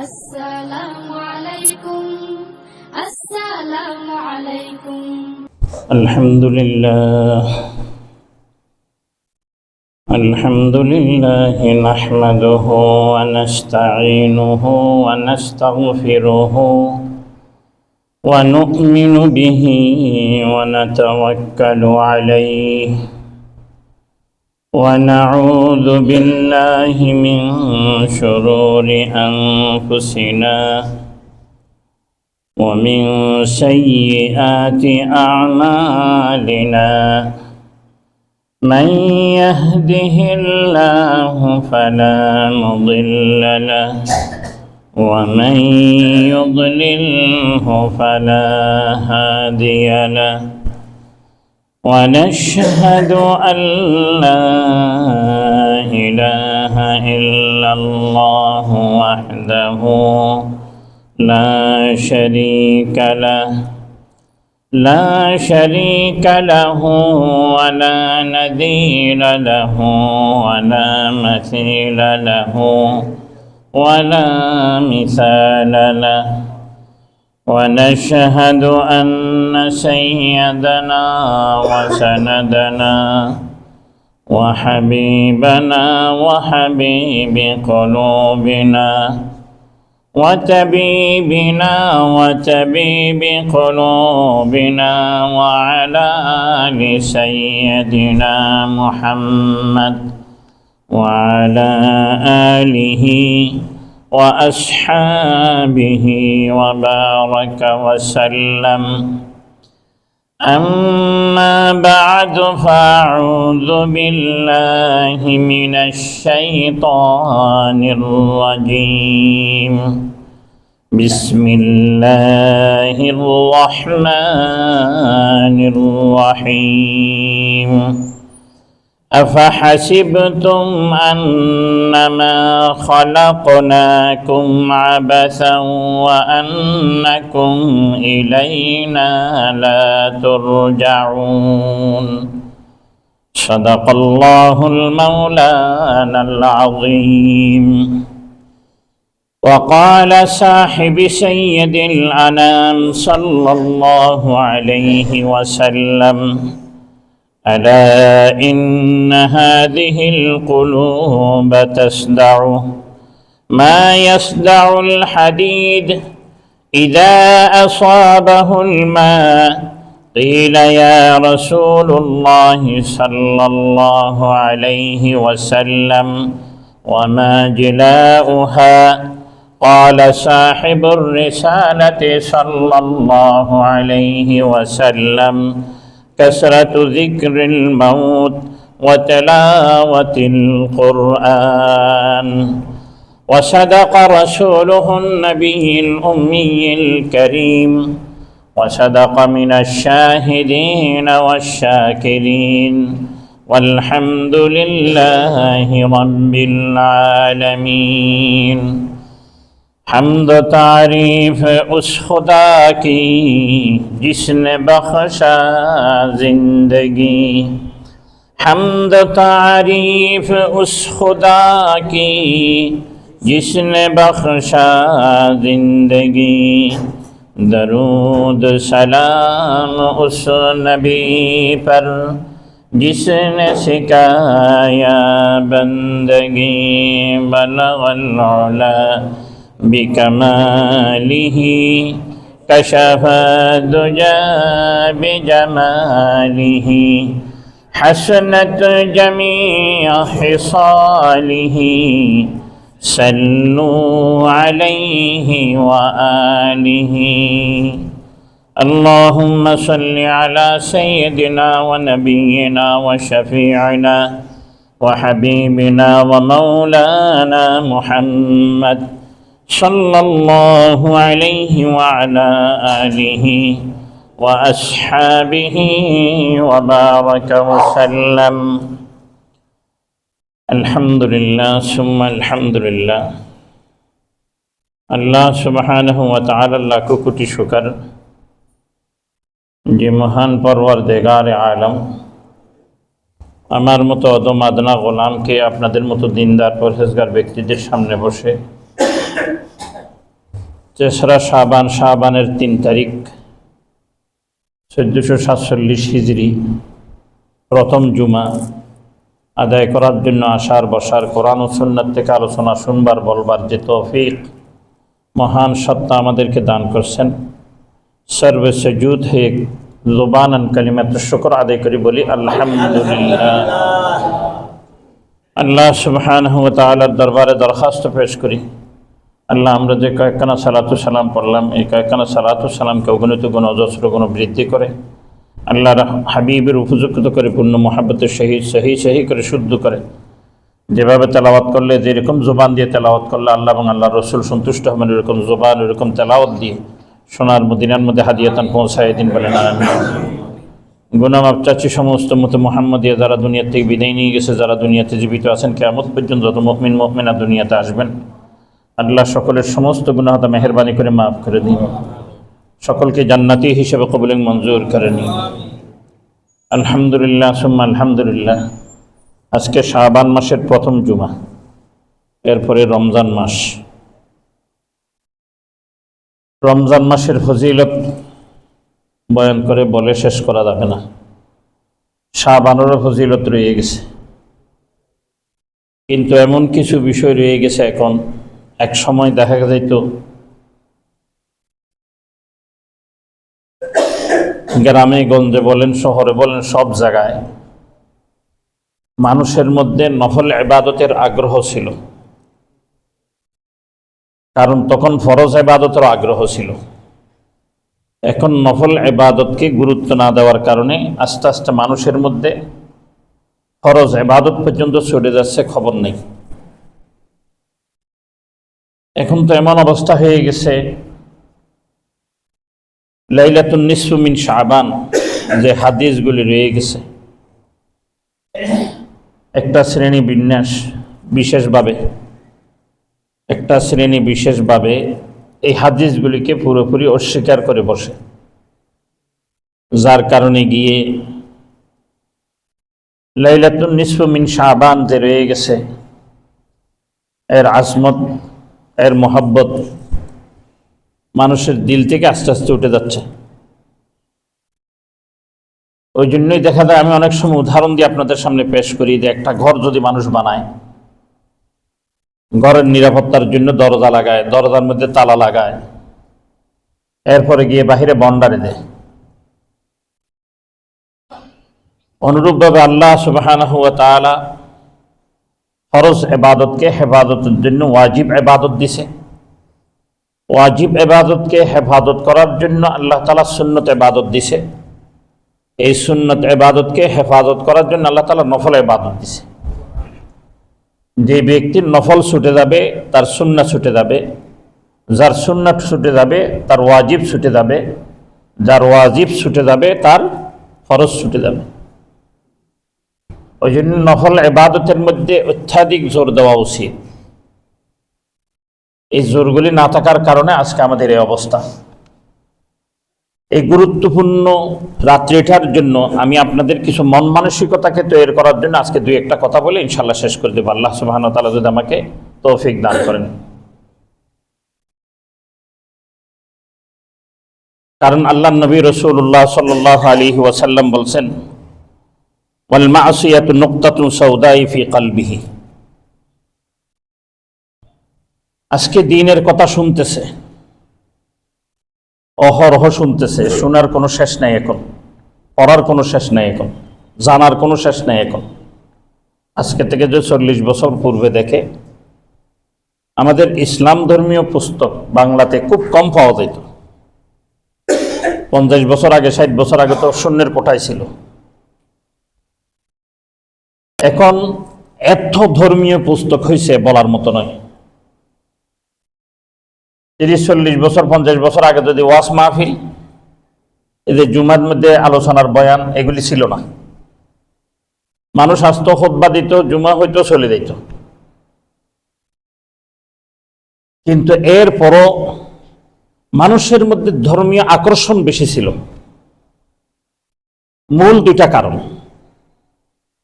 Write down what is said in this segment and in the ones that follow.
السلام عليكم السلام عليكم الحمد لله نحمده ونستعينه ونستغفره ونؤمن به ونتوكل عليه ونعوذ بالله من شرور أنفسنا ومن سيئات أعمالنا من يهده الله فلا مضل له ومن يضلله فلا هادي له ونشهد أن لا إله إلا الله وحده لا شريك له ولا نذير له ولا مثيل له ولا مثال له ونشهد أن سيدنا وسندنا وحبيبنا وحبيب قلوبنا وطبيب قلوبنا وعلى آل سيدنا محمد وعلى آله وأصحابه وبارك وسلم أما بعد فأعوذ بالله من الشيطان الرجيم بسم الله الرحمن الرحيم أفحسبتم أنما خلقناكم عبثا وأنكم إلينا لا ترجعون صدق الله المولانا العظيم وقال صاحب سيد الأنام صلى الله عليه وسلم ألا إن هذه القلوب تصدع ما يصدع الحديد إذا أصابه الماء قيل يا رسول الله صلى الله عليه وسلم وما جلاؤها قال صاحب الرسالة صلى الله عليه وسلم كثرة ذكر الموت وتلاوة القرآن وصدق رسوله النبي الأمي الكريم وصدق من الشاهدين والشاكرين والحمد لله رب العالمين حمد و تعریف اس خدا کی جس نے بخشا زندگی حمد و تعریف اس خدا کی جس نے بخشا زندگی درود سلام اس نبی پر جس نے سکھایا بندگی بلغ العلا بكماله كشف الدجى بجماله حسنت جميع خصاله صلوا عليه وآله اللهم صل على سيدنا ونبينا وشفيعنا وحبيبنا ومولانا محمد صلى الله عليه وعلى آله وأصحابه وبارك وسلم الحمد لله ثم الحمد لله আল্লাহ সুবহানাহু ওয়া তাআলা লাখো কোটি শুকর যে মহান পরওয়ারদিগার আলম আমার মতো অদম আদনা গোলামকে আপনাদের মতো দিনদার পরহেজগার ব্যক্তিদের সামনে বসে তেসরা শাবান, শাবানের 3 তারিখ 1447 হিজরি, প্রথম জুমা আদায় করার জন্য আসার বসার, কোরআন ও সুন্নাত থেকে আলোচনা শুনবার বলবার যে তৌফিক মহান সত্তা আমাদেরকে দান করছেন, সর্বে সজুদ হয়ে জুবানান কালিমাত শুকর আদায় করি বলি আলহামদুলিল্লাহ। আল্লাহ সুবহানাহু ওয়া তাআলার দরবারে দরখাস্ত পেশ করি, আল্লাহ আমরা যে কয়েকখানা সালাতু সালাম পড়লাম, এই কয়েকখানা সালাতু সালামকে অগণিত গুণ অজস্র গুণ বৃদ্ধি করে আল্লাহর হাবিবের উপযুক্ত করে পূর্ণ মহাব্বতের সহি করে শুদ্ধ করে, যেভাবে তেলাওয়াত করলে যেরকম জবান দিয়ে তেলাওয়াত করলে আল্লাহ এবং আল্লাহ রসুল সন্তুষ্ট হবেন, এরকম জবান এরকম তেলাওয়াত দিয়ে সোনার মদিনার মধ্যে হাদিয়াতান পৌঁছায় দিন বলেন আমিন। গুনামাপ চাচ্ছি সমস্ত মতো মোহাম্মদিয়া যারা দুনিয়া থেকে বিদায় নিয়ে গেছে, যারা দুনিয়াতে জীবিত আছেন কিয়ামত পর্যন্ত যত মুমিন মুমিনা দুনিয়াতে আসবেন, আল্লাহ সকলের সমস্ত গুনাহ মেহেরবানি করে মাফ করে দিন, সকলকে জান্নাতি হিসেবে কবুল মঞ্জুর করে নিন। আলহামদুলিল্লাহ সুম্মা আলহামদুলিল্লাহ। আজকে শাবান মাসের প্রথম জুমা, এরপরে রমজান মাস। রমজান মাসের ফজিলত বয়ান করে বলে শেষ করা যাবে না, শাবানেরও ফজিলত রয়ে গেছে, কিন্তু এমন কিছু বিষয় রয়ে গেছে এখন, এক সময় দেখা যাইত গ্রামে গঞ্জে বলেন শহরে বলেন সব জায়গায় মানুষের মধ্যে নফল ইবাদতের আগ্রহ ছিল, কারণ তখন ফরজ ইবাদতের আগ্রহ ছিল। এখন নফল ইবাদতকে গুরুত্ব না দেওয়ার কারণে আস্তে আস্তে মানুষের মধ্যে ফরজ ইবাদত পর্যন্ত চলে যাচ্ছে, খবর নেই। এখন তো এমন অবস্থা হয়ে গেছে, লাইলাতুন নিসফু মিন শাবান যে হাদিসগুলি রয়ে গেছে, একটা শ্রেণী বিশেষভাবে এই হাদিসগুলিকে পুরোপুরি অস্বীকার করে বসে, যার কারণে গিয়ে লাইলাতুন নিসফু মিন শাবান যে রয়ে গেছে, এর আজমত এর মহব্বত মানুষের দিল থেকে আস্তে আস্তে উঠে যাচ্ছে। ওই জন্যই দেখা যায়, আমি অনেক সময় উদাহরণ দিয়ে আপনাদের সামনে পেশ করি যে একটা ঘর যদি মানুষ বানায়, ঘরের নিরাপত্তার জন্য দরজা লাগায়, দরজার মধ্যে তালা লাগায়, এরপরে গিয়ে বাহিরে বন্ডারে দেয়। অনুরূপভাবে আল্লাহ সুবহানাহু ওয়া তাআলা ফরজ ইবাদতকে হেফাজতের জন্য ওয়াজিব ইবাদত দিছে, ওয়াজিব ইবাদতকে হেফাজত করার জন্য আল্লাহ তাআলা সুন্নত ইবাদত দিছে, এই সুন্নত ইবাদতকে হেফাজত করার জন্য আল্লাহ তাআলা নফল ইবাদত দিছে। যে ব্যক্তির নফল ছুটে যাবে তার সুন্নাত ছুটে যাবে, যার সুন্নাত ছুটে যাবে তার ওয়াজিব ছুটে যাবে, যার ওয়াজিব ছুটে যাবে তার ফরজ ছুটে যাবে। ওই জন্য নফল ইবাদতের মধ্যে অত্যাধিক জোর দেওয়া উচিত। এই জোরগুলি না থাকার কারণে আজকে আমাদের এই অবস্থা। এই গুরুত্বপূর্ণ রাত্রিটার জন্য আমি আপনাদের কিছু মন মানসিকতাকে তৈরি করার জন্য আজকে দুই একটা কথা বলে ইনশাআল্লাহ শেষ করে দেব, আল্লাহ সুবহানাহু ওয়া তাআলা যদি আমাকে তৌফিক দান করেন। কারণ আল্লাহ নবী রাসূলুল্লাহ সাল্লাল্লাহু আলাইহি ওয়াসাল্লাম বলছেন, ওয়াল মাসিয়াতু নুকতাতুন সাউদাই ফি কলবিহি। আজকে দ্বীনের কথা শুনতেছে, অহরহ শুনতেছে, শোনার কোনো শেষ নাই এখন, পড়ার কোনো শেষ নাই এখন, জানার কোনো শেষ নাই এখন। আজকে থেকে যে 40 বছর পূর্বে দেখে আমাদের ইসলাম ধর্মীয় পুস্তক বাংলাতে খুব কম পাওয়া যেত। 50 বছর আগে 60 বছর আগে তো শূন্যের কোঠায় ছিল। এখন এত ধর্মীয় পুস্তক হয়েছে বলার মতো নয়। 30-40 বছর 50 বছর আগে যদি ওয়াজ মাহফিল, এই যে জুমার মধ্যে আলোচনার বয়ান, এগুলি ছিল না। মানুষ আসতো, খুতবা দিত, জুমা হইতো, চলে যেত। কিন্তু এরপরও মানুষের মধ্যে ধর্মীয় আকর্ষণ বেশি ছিল। মূল দুইটা কারণ।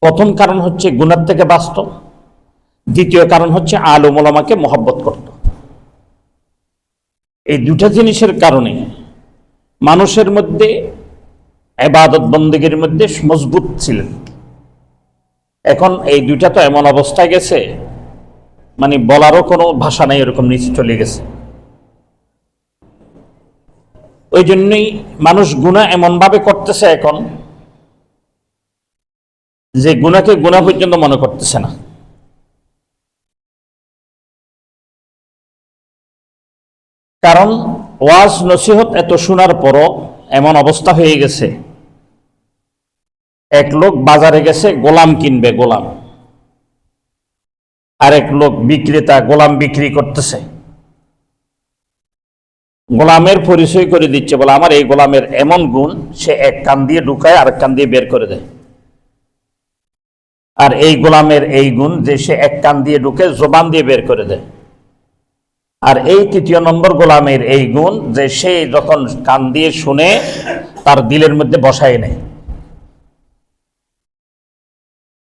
প্রথম কারণ হচ্ছে গুনাহ থেকে বাঁচত, দ্বিতীয় কারণ হচ্ছে আলেম ওলামাকে মহব্বত করত। এই দুটা জিনিসের কারণে মানুষের মধ্যে ইবাদত বন্দেগীর মধ্যে মজবুত ছিলেন। এখন এই দুইটা তো এমন অবস্থায় গেছে, মানে বলারও কোনো ভাষা নাই, এরকম নিচে চলে গেছে। ওই জন্যই মানুষ গুনাহ এমন ভাবে করতেছে এখন যে গুনাহকে গুনাহ পর্যন্ত মনে করতেছে না। কারণ ওয়াজ নসিহত এত শোনার পরও এমন অবস্থা হয়ে গেছে, এক লোক বাজারে গেছে গোলাম কিনবে, গোলাম, আরেক লোক বিক্রেতা গোলাম বিক্রি করতেছে, গোলামের পরিচয় করে দিচ্ছে, বলে আমার এই গোলামের এমন গুণ, সে এক কান দিয়ে ঢুকায় আরেক কান দিয়ে বের করে দেয়। আর এই গোলামের এই গুণ যে সে এক কান দিয়ে ঢুকে জবান দিয়ে বের করে দেয়। আর এই তৃতীয় নম্বর গোলামের এই গুণ যে সে যখন কান দিয়ে শুনে তার দিলের মধ্যে বসায় নেয়।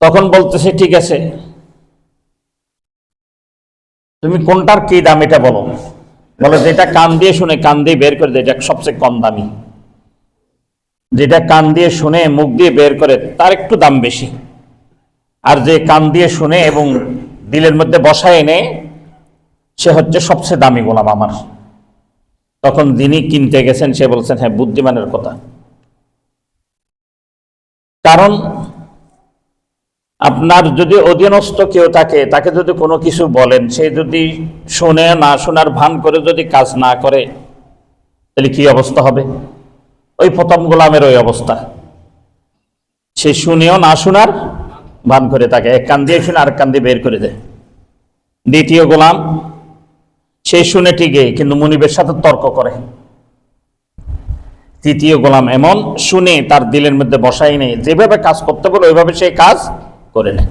তখন বলতেছে, ঠিক আছে তুমি কোনটার কি দাম এটা বলো। বলে যেটা কান দিয়ে শুনে কান দিয়ে বের করে দেয় এটা সবচেয়ে কম দামি, যেটা কান দিয়ে শুনে মুখ দিয়ে বের করে তার একটু দাম বেশি, আর যে কান দিয়ে শুনে এবং দিলের মধ্যে বসায় এনে সে হচ্ছে সবচেয়ে দামি গোলাম আমার। তখন যিনি কিনতে গেছেন সে বলছেন, হ্যাঁ বুদ্ধিমানের কথা। কারণ আপনার যদি অধীনস্থ কেউ থাকে, তাকে যদি কোনো কিছু বলেন, সে যদি শুনে না শোনার ভান করে যদি কাজ না করে, তাহলে কি অবস্থা হবে? ওই প্রথম গোলামের ওই অবস্থা, সে শুনেও না শোনার ভান করে তাকে এক কান দিয়ে শুনে আরেক কান দিয়ে বের করে দেয়। দ্বিতীয় গোলাম, সে শুনে ঠিকই কিন্তু মুনিবের সাথে তর্ক করে। তৃতীয় গোলাম এমন, শুনে তার দিলের মধ্যে বসাই নেই, যেভাবে কাজ করতে বলে ওইভাবে সে কাজ করে নেয়।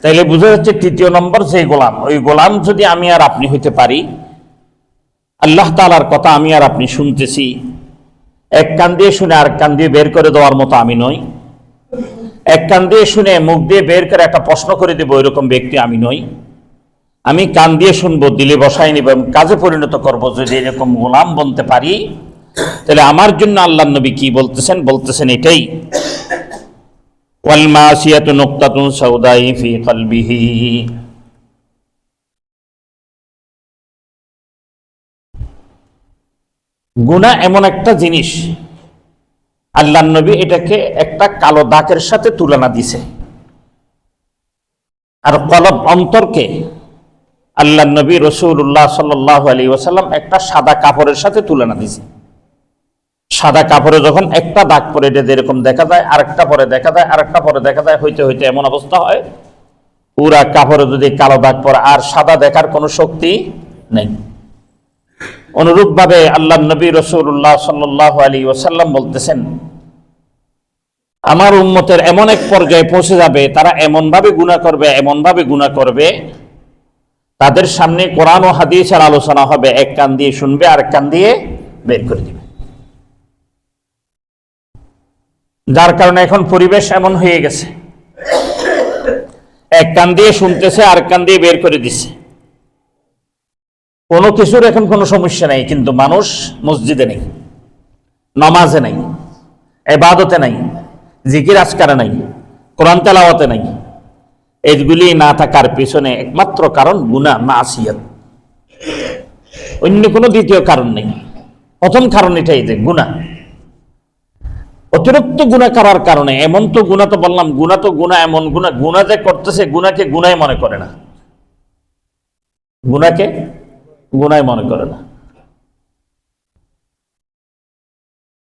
তাইলে বুঝা যাচ্ছে তৃতীয় নম্বর যে গোলাম, ওই গোলাম যদি আমি আর আপনি হইতে পারি, আল্লাহ তাআলার কথা আমি আর আপনি শুনতেছি, এক কান দিয়ে শুনে আরেক কান দিয়ে বের করে দেওয়ার মতো আমি নই। এক কান দিয়ে শুনে মুখ দিয়ে বের করে একটা প্রশ্ন করে দেব এরকম ব্যক্তি আমি নই। আমি কান দিয়ে শুনবো, দিলে বসাই নিব এবং কাজে পরিণত করব। যদি এরকম গোলাম বনতে পারি, তাহলে আমার জন্য আল্লাহর নবী কি বলতেছেন? বলতেছেন এটাই, ওয়াল মাসিয়াতু নুকতাতুন সাউদাই ফি কলবিহি। গুনাহ এমন একটা জিনিস, আল্লাহর নবী এটাকে একটা কালো দাগের সাথে তুলনা দিছে। আর কলব, অন্তরকে আল্লাহর নবী রাসূলুল্লাহ সাল্লাল্লাহু আলাইহি ওয়াসাল্লাম একটা সাদা কাপড়ের সাথে তুলনা দিছে। সাদা কাপড়ে যখন একটা দাগ পরে এটা যেরকম দেখা যায়, আরেকটা পরে দেখা যায়, আরেকটা পরে দেখা যায়, হইতে হইতে এমন অবস্থা হয় পুরা কাপড়ে যদি কালো দাগ পরে আর সাদা দেখার কোনো শক্তি নেই। অনুরূপভাবে আল্লাহর নবী রাসূলুল্লাহ সাল্লাল্লাহু আলাইহি ওয়াসাল্লাম বলতেছেন, আমার উম্মতের এমন এক পর্যায়ে পৌঁছে যাবে, তারা এমনভাবে গুনাহ করবে, এমনভাবে গুনাহ করবে, তাদের সামনে কোরআন ও হাদিসের আলোচনা হবে, এক কান দিয়ে শুনবে আর এক কান দিয়ে বের করে দিবে। যার কারণে এখন পরিবেশ এমন হয়ে গেছে, এক কান দিয়ে শুনতেছে আর এক কান দিয়ে বের করে দিচ্ছে। কোনো কিছুর এখন কোনো সমস্যা নেই, কিন্তু মানুষ মসজিদে নেই, নামাজে নাই, ইবাদতে নাই, জিকির আজকারে নাই, কোরআন তেলাওয়াতে নাই। এইগুলি না থাকার পিছনে একমাত্র কারণ গুনাহ, মাসিয়াত, অন্য কোনো দ্বিতীয় কারণ নেই। প্রথম কারণ এটাই যে গুনাহ, অতিরিক্ত গুনাহ করার কারণে। এমন তো গুনাহ, তো বললাম গুনাহ তো গুনাহ, এমন গুনাহ, গুনাহ যে করতেছে গুনাহকে গুনাহই মনে করে না, গুনাহকে গুনাহই মনে করে না।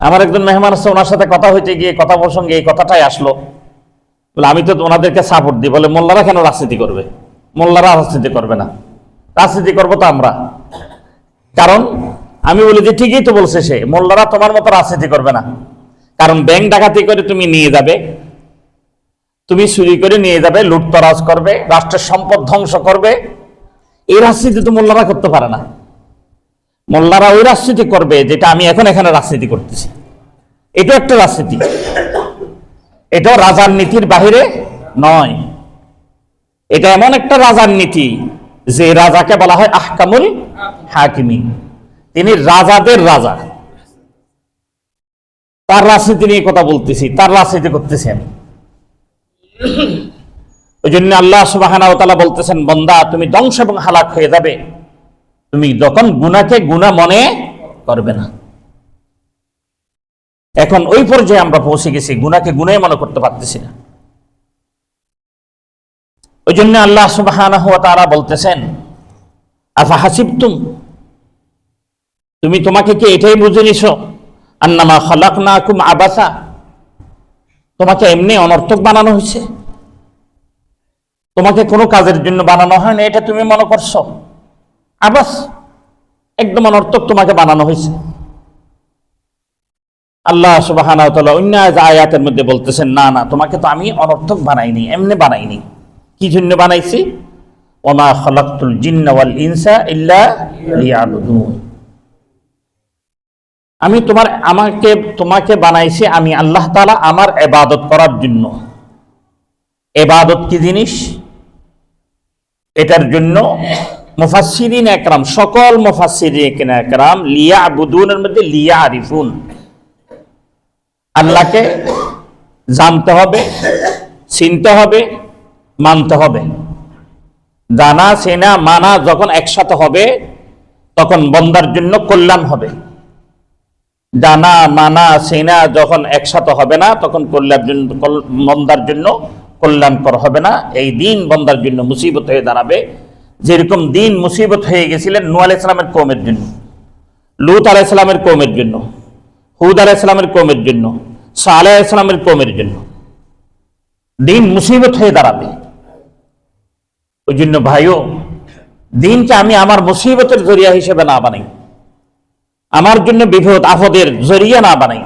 আমার একজন মেহমান আছে, ওনার সাথে কথা হইতে গিয়ে কথা প্রসঙ্গে এই কথাটাই আসলো, বলে আমি তো ওনাদেরকে সাপোর্ট দিই। বলে মোল্লারা কেন রাজনীতি করবে? মোল্লারা রাজনীতি করবে না, রাজনীতি করবো তো আমরা। কারণ আমি বলি যে ঠিকই তো বলছে সে, মোল্লারা তোমার মতো রাজনীতি করবে না। কারণ ব্যাংক ডাকাতি করে তুমি নিয়ে যাবে, তুমি চুরি করে নিয়ে যাবে, লুটতরাজ করবে, রাষ্ট্রের সম্পদ ধ্বংস করবে, এই রাজনীতি তো মোল্লারা করতে পারে না। মোল্লারা ওই রাজনীতি করবে যেটা আমি এখন এখানে রাজনীতি করতেছি। এটাও একটা রাজনীতি, এটাও রাজার নীতির বাহিরে নয়। এটা এমন একটা রাজার নীতি যে রাজাকে বলা হয় আহকামুল হাকিমিন, তিনি রাজাদের রাজা। তার রাজনীতি নিয়ে কথা বলতেছি, তার রাজনীতি করতেছি আমি। ওই জন্য আল্লাহ সুবহানাহু ওয়া তাআলা বলতেছেন, বান্দা তুমি ধ্বংস এবং হালাক হয়ে যাবে তুমি যখন গুনাহকে গুনাহ মনে করবে না। এখন ওই পর্যায়ে আমরা পৌঁছে গেছি, গুনাহকে গুনাহ মনে করতে পারতেছি না। ওই জন্য আল্লাহ সুবহানাহু ওয়া তাআলা বলতেছেন, আফা হাসিবতুম, তুমি তোমাকে কি এটাই বুঝে নিছো আন্নামা খালাকনাকুম আবাসা, তোমাকে এমনি অনর্থক বানানো হয়েছে, তোমাকে কোনো কাজের জন্য বানানো হয় না, এটা তুমি মনে করছো আবাস, একদম অনর্থক তোমাকে বানানো হয়েছে। আল্লাহ সুবহানাহু ওয়া তাআলা অন্য আয়াতের মধ্যে বলতেছেন, না না, তোমাকে তো আমি অনর্থক বানাইনি, এমনি বানাইনি। কি জন্য বানাইছি? ওমা খালাকতুল জিন্না ওয়াল ইনসা ইল্লা লিয়াবুদুন, আমি তোমাকে বানাইছি আমি আল্লাহ তাআলা আমার ইবাদত করার জন্য। ইবাদত কি জিনিস? এটার জন্য মুফাসসিরিন একরাম, সকল মুফাসসিরিন একরাম লিয়াবুদুনের মধ্যে লিয়ারিফুন, আল্লাহকে জানতে হবে, চিনতে হবে, মানতে হবে। জানা চেনা মানা যখন একসাথে হবে তখন বান্দার জন্য কল্যাণ হবে। জানা মানা চেনা যখন একসাথে হবে না তখন বান্দার জন্য কল্যাণকর হবে না। এই দিন বান্দার জন্য মুসিবত হয়ে দাঁড়াবে। যেরকম দিন মুসিবত হয়ে গেছিলেন নূহ আলাইহিস সালামের কওমের জন্য, লূত আলাইহিস সালামের কওমের জন্য, হুদ আলাইহিস সালামের কওমের জন্য, সালেহ আলাইহিস সালামের কওমের জন্য দিন মুসিবত হয়ে দাঁড়াবে। ওই জন্য ভাইও, দিনকে আমি আমার মুসিবতের জরিয়া হিসেবে না বানাই, আমার জন্য বিপদ আপদের জরিয়া না বানাই।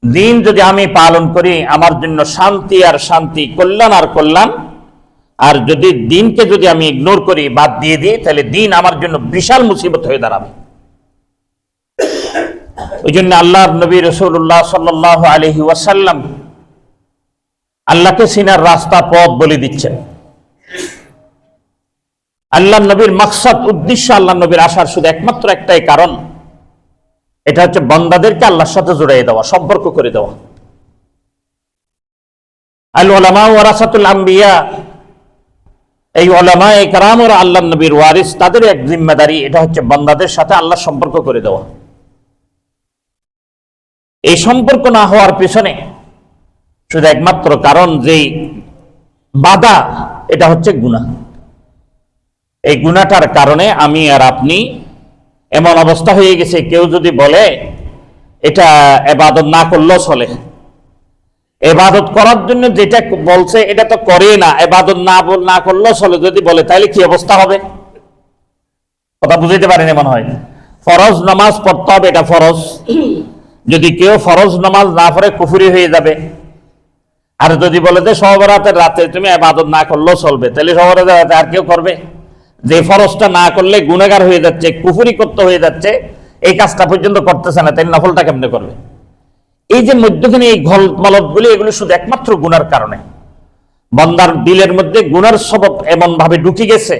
দিন যদি আমি পালন করি আমার জন্য শান্তি আর শান্তি, কল্যাণ আর কল্যাণ। আর যদি দিনকে যদি আমি ইগনোর করি, বাদ দিয়ে দিই, তাহলে দিন আমার জন্য বিশাল মুসিবত হয়ে দাঁড়াবে। ওই জন্য আল্লাহর নবী রাসূলুল্লাহ সাল্লাল্লাহু আলাইহি ওয়াসাল্লাম আল্লাহকে চিনার রাস্তা পথ বলে দিচ্ছেন। আল্লাহ নবীর মাকসাদ, উদ্দেশ্য, আল্লাহ নবীর আসার শুধু একমাত্র একটাই কারণ, এটা হচ্ছে বান্দাদেরকে আল্লাহর সাথে জড়িয়ে দেওয়া, সম্পর্ক করে দেওয়া। আল উলামা ওয়ারাসাতুল আম্বিয়া, এই উলামায়ে কেরাম ওরা আল্লাহ নবীর ওয়ারিস, তাদের এক জিম্মেদারি এটা হচ্ছে বান্দাদের সাথে আল্লাহর সম্পর্ক করে দেওয়া। এই সম্পর্ক না হওয়ার পেছনে শুধু একমাত্র কারণ, যেই বাধা, এটা হচ্ছে গুনাহ। এই গুনাহটার কারণে আমি আর আপনি এমন অবস্থা হয়ে গেছে, কেউ যদি বলে এটা ইবাদত না করলেও চলে, ইবাদত করার জন্য যেটা বলছে এটা তো করে না, ইবাদত না করলেও চলে যদি বলে, তাহলে কি অবস্থা হবে? কথা বুঝাইতে পারেনি মনে হয়। ফরজ নামাজ পড়তে হবে, এটা ফরজ। যদি কেউ ফরজ নামাজ না পড়ে কুফরি হয়ে যাবে। আর যদি বলে যে শবে বরাতের রাতে তুমি ইবাদত না করলেও চলবে, তাহলে শবে বরাতের রাতে আর কেউ করবে? যে ফরজটা না করলে গুনাহগার হয়ে যাচ্ছে, কুফরি করতে হয়ে যাচ্ছে, এই কাজটা পর্যন্ত করতেছে না, তাই নফলটা কেমনে করবে? এই যে মধ্যখানে এই গলতগুলি, এগুলো শুধু একমাত্র গুনার কারণে। বান্দার দিলের মধ্যে গুনার সবব এমন ভাবে ঢুকে গেছে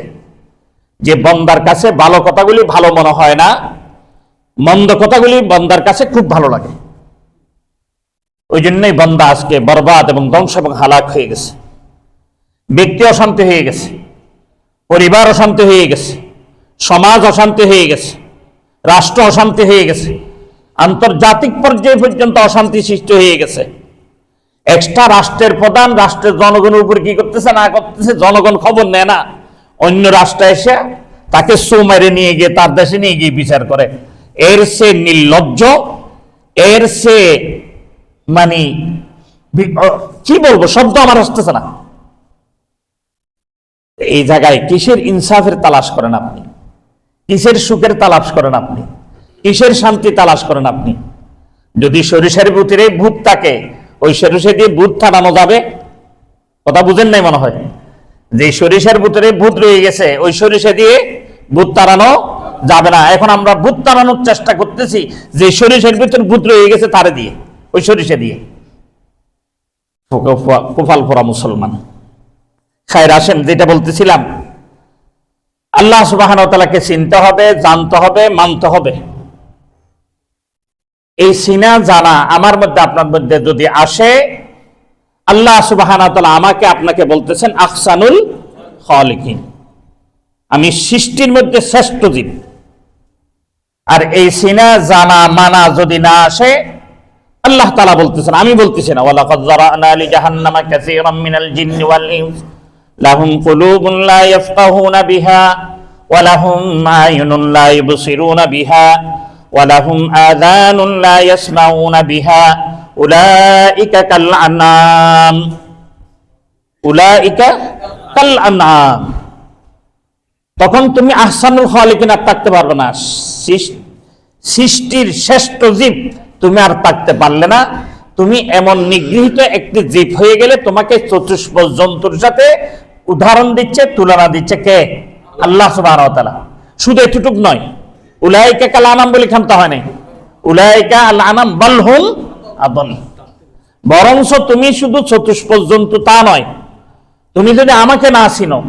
যে বান্দার কাছে ভালো কথাগুলি ভালো মনে হয় না, মন্দ কথাগুলি বান্দার কাছে খুব ভালো লাগে। ওই জন্যই বান্দা আজকে বরবাদ এবং ধ্বংস এবং হালাক হয়ে গেছে। ব্যক্তি অশান্তি হয়ে গেছে, পরিবার অশান্তি হয়ে গেছে, সমাজ অশান্তি হয়ে গেছে, রাষ্ট্র অশান্তি হয়ে গেছে, আন্তর্জাতিক পর্যায়ে পর্যন্ত অশান্তি সৃষ্টি হয়ে গেছে। এক্সট্রা রাষ্ট্রের প্রধান রাষ্ট্রের জনগণের উপর কি করতেছে না করতেছে জনগণ খবর নেয় না। অন্য রাষ্ট্রে এসে তাকে সু মেরে নিয়ে গিয়ে তার দেশে নিয়ে গিয়ে বিচার করে। এর সে নির্লজ্জ, এর সে মানে কি বলবো, শব্দ আমার আসতেছে না। এই জায়গায় কিসের ইনসাফের তালাশ করেন আপনি? কিসের সুখের তালাশ করেন আপনি? কিসের শান্তি তালাশ করেন আপনি? যদি সরিষার ভিতরে ভূত থাকে, ওই সরিষা দিয়ে ভূত তাড়ানো যাবে? কথা বুঝেন নাই মনে হয়। যে সরিষার ভিতরে ভূত রয়ে গেছে, ওই সরিষা দিয়ে ভূত তাড়ানো যাবে না। এখন আমরা ভূত তাড়ানোর চেষ্টা করতেছি যে সরিষার ভিতরে ভূত রয়ে গেছে তারে দিয়ে, ওই সরিষা দিয়ে। কোফাল পরা মুসলমান। খায়ের আসেন, যেটা বলতেছিলাম, আল্লাহ সুবহানাহু ওয়া তাআলাকে চিনতে হবে, জানতে হবে, মানতে হবে। এই চিনা জানা আমার মধ্যে আপনার মধ্যে যদি আসে, আল্লাহ সুবহানাহু ওয়া তাআলা আমাকে আপনাকে বলতেছেন আহসানুল খালিকিন, আমি সৃষ্টির মধ্যে শ্রেষ্ঠ জীব। আর এই চিনা জানা মানা যদি না আসে, আল্লাহ তাআলা বলতেছেন, আমি বলতেছি না, ওয়ালাকাদ যারানা লিজাহান্নামা কাসীরাম মিনাল জিন্নি ওয়াল ইনস লাহুম কুলুবুন লা ইয়াফকাহুনা বিহা ওয়া লাহুম আ'য়ুনুন লা ইবসিরুনা বিহা ওয়া লাহুম আযানুন লা ইয়াসমাউনা বিহা উলাইকা কাল আনআম উলাইকা কাল আনআম। তখন তুমি আহসানুল খালিকিন আর থাকতে পারবে না, সৃষ্টির শ্রেষ্ঠ জীব তুমি আর থাকতে পারলে না। তুমি এমন নিগৃহীত একটি জীব হয়ে গেলে, তোমাকে চতুষ্প জন্তুর সাথে উদাহরণ দিচ্ছে, তুলনা দিচ্ছে কে? আল্লাহ সুবহানাহু ওয়া তাআলা। শুধু এতটুক নয়, উলাইকা কাল আনআম বলে খামতা হয় নাই, উলাইকা আল আনআম বাল হুম আদল। বরঞ্চ তুমি শুধু চতুষ্প জন্তু তা নয়, তুমি যদি আমাকে না চিনো,